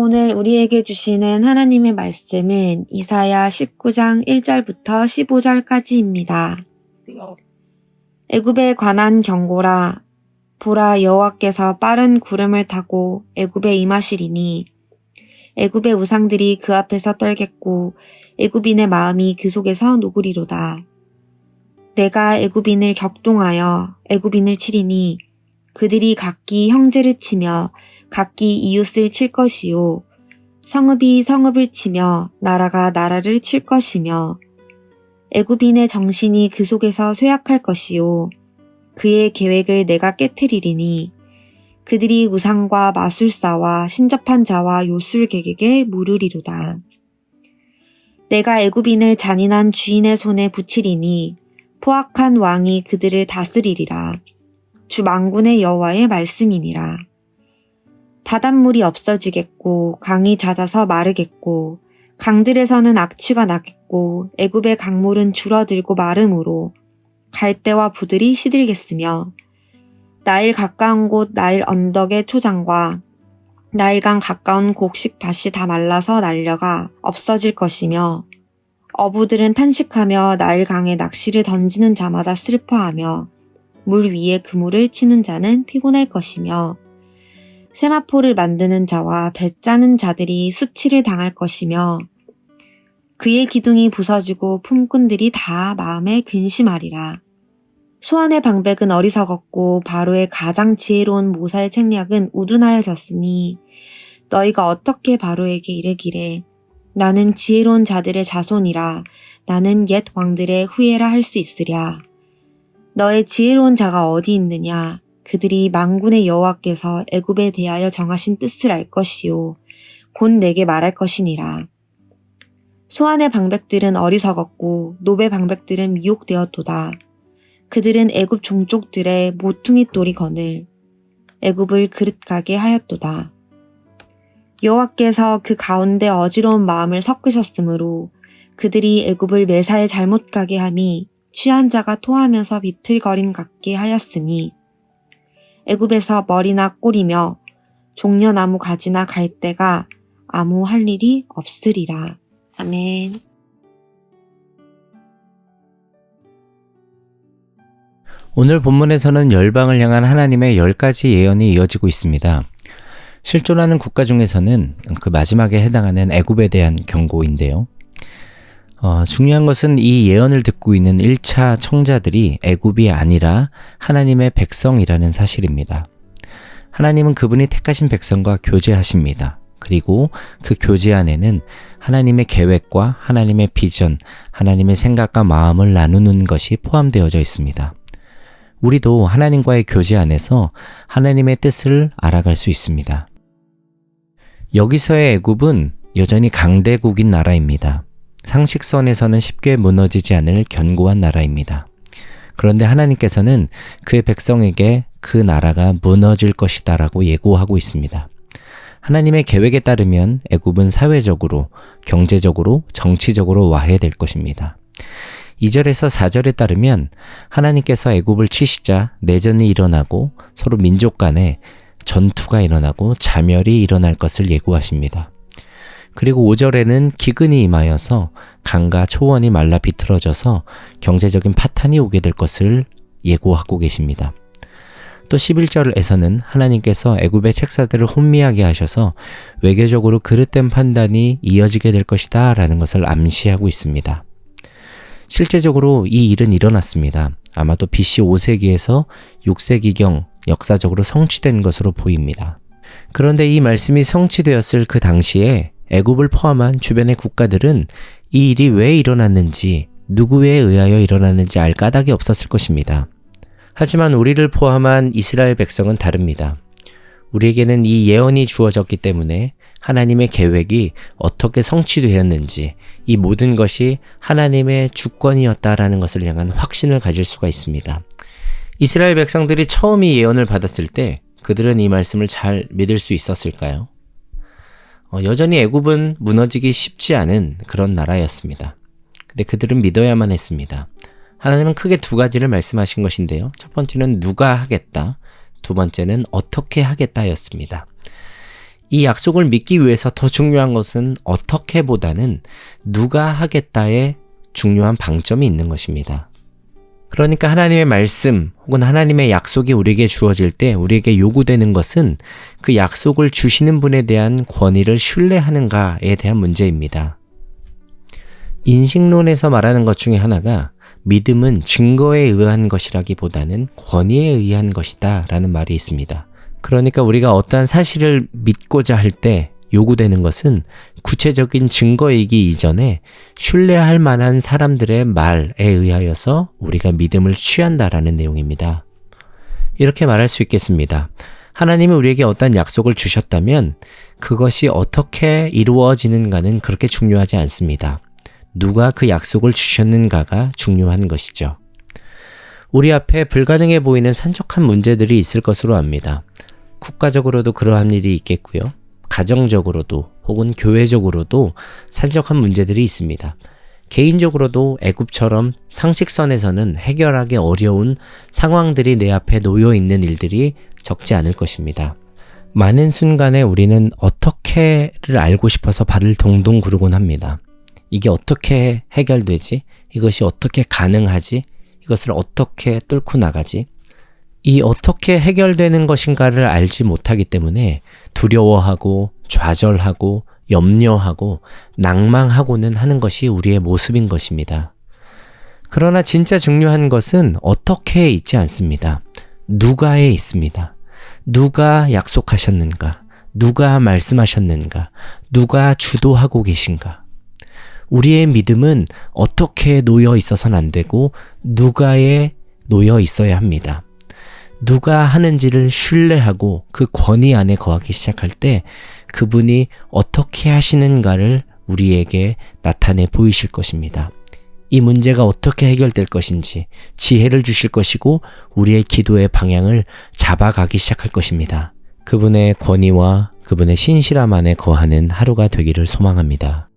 오늘 우리에게 주시는 하나님의 말씀은 이사야 19장 1절부터 15절까지입니다. 애굽에 관한 경고라. 보라, 여호와께서 빠른 구름을 타고 애굽에 임하시리니 애굽의 우상들이 그 앞에서 떨겠고 애굽인의 마음이 그 속에서 녹으리로다. 내가 애굽인을 격동하여 애굽인을 치리니 그들이 각기 형제를 치며 각기 이웃을 칠 것이요 성읍이 성읍을 치며 나라가 나라를 칠 것이며 애굽인의 정신이 그 속에서 쇠약할 것이요 그의 계획을 내가 깨트리리니 그들이 우상과 마술사와 신접한 자와 요술객에게 물으리로다. 내가 애굽인을 잔인한 주인의 손에 붙이리니 포악한 왕이 그들을 다스리리라. 주 만군의 여호와의 말씀이니라. 바닷물이 없어지겠고 강이 잦아서 마르겠고 강들에서는 악취가 나겠고 애굽의 강물은 줄어들고 마름으로 갈대와 부들이 시들겠으며 나일 가까운 곳 나일 언덕의 초장과 나일강 가까운 곡식밭이 다 말라서 날려가 없어질 것이며 어부들은 탄식하며 나일강에 낚시를 던지는 자마다 슬퍼하며 물 위에 그물을 치는 자는 피곤할 것이며 세마포를 만드는 자와 배 짜는 자들이 수치를 당할 것이며 그의 기둥이 부서지고 품꾼들이 다 마음에 근심하리라. 소안의 방백은 어리석었고 바로의 가장 지혜로운 모사의 책략은 우둔하여졌으니 너희가 어떻게 바로에게 이르기래 나는 지혜로운 자들의 자손이라 나는 옛 왕들의 후예라 할 수 있으랴. 너의 지혜로운 자가 어디 있느냐. 그들이 만군의 여호와께서 애굽에 대하여 정하신 뜻을 알 것이요 곧 내게 말할 것이니라. 소안의 방백들은 어리석었고 노베 방백들은 미혹되었도다. 그들은 애굽 종족들의 모퉁이 돌이 거늘 애굽을 그릇가게 하였도다. 여호와께서 그 가운데 어지러운 마음을 섞으셨으므로 그들이 애굽을 매사에 잘못 가게 함이 취한 자가 토하면서 비틀거림 같게 하였으니 애굽에서 머리나 꼬리며 종려나무 가지나 갈대가 아무 할 일이 없으리라. 아멘. 오늘 본문에서는 열방을 향한 하나님의 10가지 예언이 이어지고 있습니다. 실존하는 국가 중에서는 그 마지막에 해당하는 애굽에 대한 경고인데요. 중요한 것은 이 예언을 듣고 있는 1차 청자들이 애굽이 아니라 하나님의 백성이라는 사실입니다. 하나님은 그분이 택하신 백성과 교제하십니다. 그리고 그 교제 안에는 하나님의 계획과 하나님의 비전, 하나님의 생각과 마음을 나누는 것이 포함되어져 있습니다. 우리도 하나님과의 교제 안에서 하나님의 뜻을 알아갈 수 있습니다. 여기서의 애굽은 여전히 강대국인 나라입니다. 상식선에서는 쉽게 무너지지 않을 견고한 나라입니다. 그런데 하나님께서는 그의 백성에게 그 나라가 무너질 것이다 라고 예고하고 있습니다. 하나님의 계획에 따르면 애굽은 사회적으로, 경제적으로, 정치적으로 와해될 것입니다. 2절에서 4절에 따르면 하나님께서 애굽을 치시자 내전이 일어나고 서로 민족 간에 전투가 일어나고 자멸이 일어날 것을 예고하십니다. 그리고 5절에는 기근이 임하여서 강과 초원이 말라 비틀어져서 경제적인 파탄이 오게 될 것을 예고하고 계십니다. 또 11절에서는 하나님께서 애굽의 책사들을 혼미하게 하셔서 외교적으로 그릇된 판단이 이어지게 될 것이다 라는 것을 암시하고 있습니다. 실제적으로 이 일은 일어났습니다. 아마도 BC 5세기에서 6세기경 역사적으로 성취된 것으로 보입니다. 그런데 이 말씀이 성취되었을 그 당시에 애굽을 포함한 주변의 국가들은 이 일이 왜 일어났는지, 누구에 의하여 일어났는지 알 까닭이 없었을 것입니다. 하지만 우리를 포함한 이스라엘 백성은 다릅니다. 우리에게는 이 예언이 주어졌기 때문에 하나님의 계획이 어떻게 성취되었는지, 이 모든 것이 하나님의 주권이었다라는 것을 향한 확신을 가질 수가 있습니다. 이스라엘 백성들이 처음 이 예언을 받았을 때 그들은 이 말씀을 잘 믿을 수 있었을까요? 여전히 애굽은 무너지기 쉽지 않은 그런 나라였습니다. 근데 그들은 믿어야만 했습니다. 하나님은 크게 두 가지를 말씀하신 것인데요. 첫 번째는 누가 하겠다, 두 번째는 어떻게 하겠다였습니다. 이 약속을 믿기 위해서 더 중요한 것은 어떻게 보다는 누가 하겠다에 중요한 방점이 있는 것입니다. 그러니까 하나님의 말씀 혹은 하나님의 약속이 우리에게 주어질 때 우리에게 요구되는 것은 그 약속을 주시는 분에 대한 권위를 신뢰하는가에 대한 문제입니다. 인식론에서 말하는 것 중에 하나가 믿음은 증거에 의한 것이라기보다는 권위에 의한 것이다 라는 말이 있습니다. 그러니까 우리가 어떠한 사실을 믿고자 할 때 요구되는 것은 구체적인 증거이기 이전에 신뢰할 만한 사람들의 말에 의하여서 우리가 믿음을 취한다라는 내용입니다. 이렇게 말할 수 있겠습니다. 하나님이 우리에게 어떤 약속을 주셨다면 그것이 어떻게 이루어지는가는 그렇게 중요하지 않습니다. 누가 그 약속을 주셨는가가 중요한 것이죠. 우리 앞에 불가능해 보이는 산적한 문제들이 있을 것으로 압니다. 국가적으로도 그러한 일이 있겠고요. 가정적으로도 혹은 교회적으로도 산적한 문제들이 있습니다. 개인적으로도 애굽처럼 상식선에서는 해결하기 어려운 상황들이 내 앞에 놓여 있는 일들이 적지 않을 것입니다. 많은 순간에 우리는 어떻게를 알고 싶어서 발을 동동 구르곤 합니다. 이게 어떻게 해결되지? 이것이 어떻게 가능하지? 이것을 어떻게 뚫고 나가지? 이 어떻게 해결되는 것인가를 알지 못하기 때문에 두려워하고 좌절하고 염려하고 낭망하고는 하는 것이 우리의 모습인 것입니다. 그러나 진짜 중요한 것은 어떻게에 있지 않습니다. 누가에 있습니다. 누가 약속하셨는가? 누가 말씀하셨는가? 누가 주도하고 계신가? 우리의 믿음은 어떻게 놓여 있어서는 안 되고 누가에 놓여 있어야 합니다. 누가 하는지를 신뢰하고 그 권위 안에 거하기 시작할 때 그분이 어떻게 하시는가를 우리에게 나타내 보이실 것입니다. 이 문제가 어떻게 해결될 것인지 지혜를 주실 것이고 우리의 기도의 방향을 잡아가기 시작할 것입니다. 그분의 권위와 그분의 신실함 안에 거하는 하루가 되기를 소망합니다.